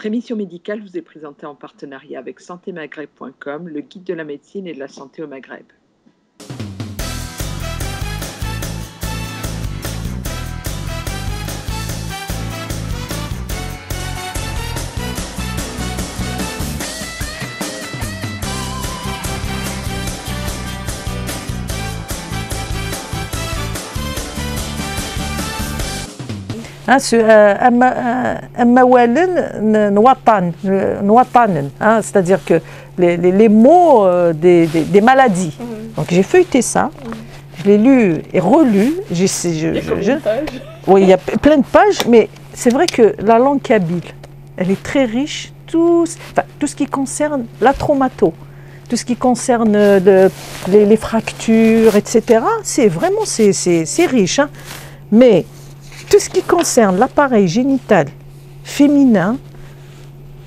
Votre émission médicale vous est présentée en partenariat avec santémaghreb.com, le guide de la médecine et de la santé au Maghreb. C'est-à-dire que les mots des maladies. Donc j'ai feuilleté ça, je l'ai lu et relu. Il y a combien de pages ? Oui, il y a plein de pages, mais c'est vrai que la langue kabyle, elle est très riche. Tout ce qui concerne la traumato, tout ce qui concerne les fractures, etc. C'est vraiment c'est riche, hein. Mais tout ce qui concerne l'appareil génital féminin,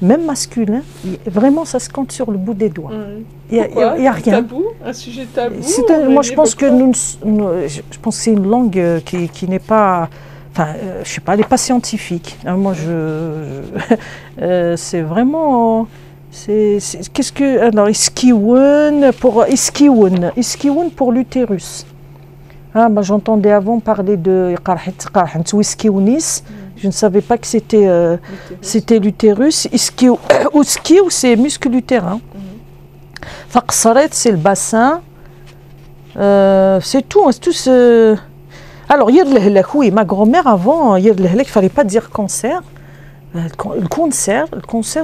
même masculin, vraiment ça se compte sur le bout des doigts. Il n'y a rien. Tabou, un sujet tabou. Moi je pense que je pense que c'est une langue qui n'est pas, enfin je sais pas, elle n'est pas scientifique. Moi c'est vraiment. Qu'est-ce que. Alors, iskiwoun pour l'utérus. Ah, moi j'entendais avant parler de je ne savais pas que c'était l'utérus. Iskiou, c'est muscle utérin. Faqsaret, c'est le bassin. C'est tout. Alors, oui, ma grand-mère avant, il ne fallait pas dire cancer. Le cancer,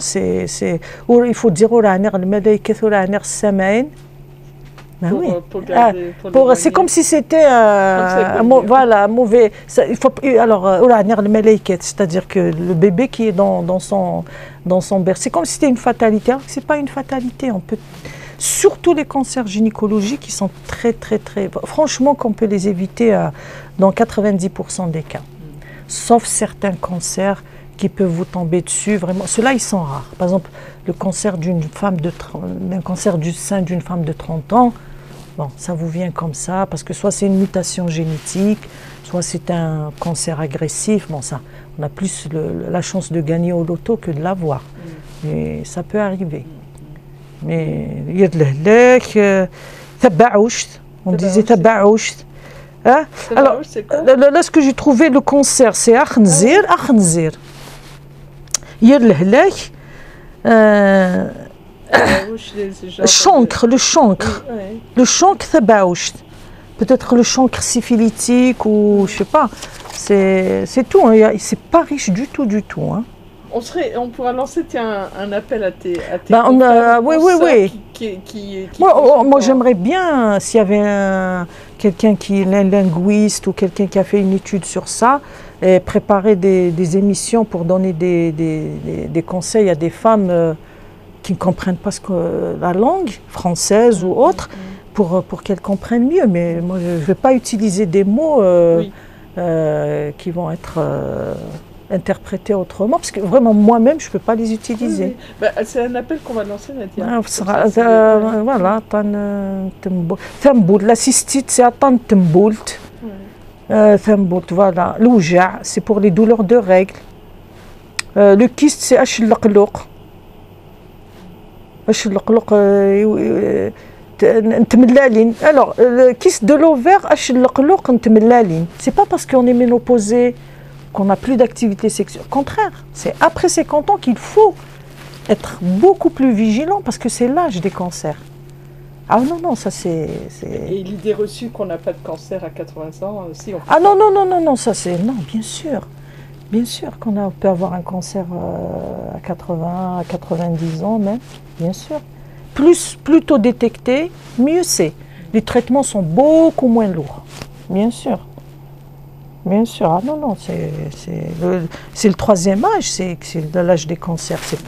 c'est. Il faut dire ben oui. C'est comme si c'était voilà, mauvais. C'est-à-dire que le bébé qui est dans son berceau, c'est comme si c'était une fatalité. Alors que ce n'est pas une fatalité. On peut, surtout les cancers gynécologiques qui sont très, très, très. Franchement, qu'on peut les éviter dans 90% des cas. Sauf certains cancers qui peuvent vous tomber dessus. Vraiment, ceux-là, ils sont rares. Par exemple, le cancer d'un cancer du sein d'une femme de 30 ans. Bon, ça vous vient comme ça, parce que soit c'est une mutation génétique, soit c'est un cancer agressif. Bon, ça, on a plus la chance de gagner au loto que de l'avoir. Mais ça peut arriver. Mais il y a de l'hlek, on disait tabaoucht. Hein? Alors, là, ce que j'ai trouvé, le cancer, c'est akhnzir. Il y a de l'hlek. Le chancre, le chancre tabaoucht. Peut-être le chancre syphilitique ou je sais pas. C'est tout. Hein. C'est pas riche du tout. Hein. On pourra lancer un appel à tes oui. Moi j'aimerais bien s'il y avait quelqu'un qui est un linguiste ou quelqu'un qui a fait une étude sur ça et préparer des émissions pour donner des conseils à des femmes qui ne comprennent pas la langue française ou autre, pour qu'elles comprennent mieux. Mais moi, je ne vais pas utiliser des mots qui vont être interprétés autrement, parce que vraiment, moi-même, je ne peux pas les utiliser. C'est un appel qu'on va lancer, Nadia. Voilà. La cystite, c'est Atan Temboult. Voilà. L'ouja, c'est pour les douleurs de règles. Le kyste, c'est Ashilaqloq. Alors, le kyste de l'ovaire, c'est pas parce qu'on est ménopausé qu'on n'a plus d'activité sexuelle. Au contraire, c'est après 50 ans qu'il faut être beaucoup plus vigilant parce que c'est l'âge des cancers. Ah non, ça c'est... Et l'idée reçue qu'on n'a pas de cancer à 80 ans aussi. Non, ça c'est... Non, bien sûr. Bien sûr qu'on peut avoir un cancer à 80, à 90 ans même, bien sûr. Plus tôt détecté, mieux c'est. Les traitements sont beaucoup moins lourds, bien sûr. Bien sûr, c'est le troisième âge, c'est l'âge des cancers. C'est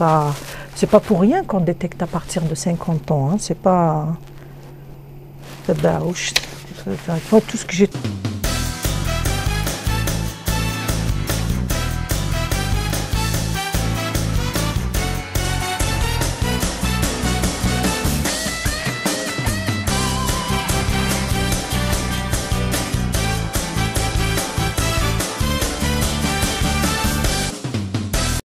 pas pour rien qu'on détecte à partir de 50 ans. Hein. C'est pas... Tout ce que j'ai...